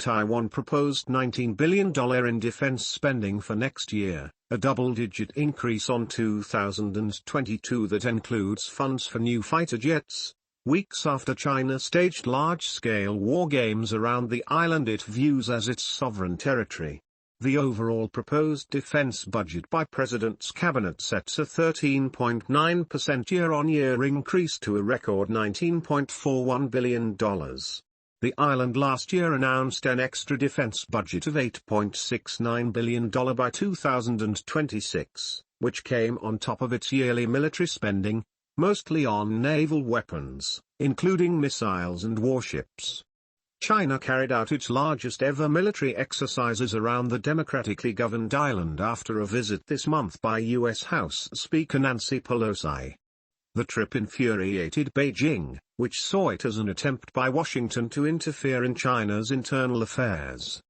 Taiwan proposed $19 billion in defense spending for next year, a double-digit increase on 2022 that includes funds for new fighter jets. Weeks after China staged large-scale war games around the island it views as its sovereign territory. The overall proposed defense budget by President's cabinet sets a 13.9% year-on-year increase to a record $19.41 billion. The island last year announced an extra defense budget of $8.69 billion by 2026, which came on top of its yearly military spending, mostly on naval weapons, including missiles and warships. China carried out its largest ever military exercises around the democratically governed island after a visit this month by U.S. House Speaker Nancy Pelosi. The trip infuriated Beijing, which saw it as an attempt by Washington to interfere in China's internal affairs.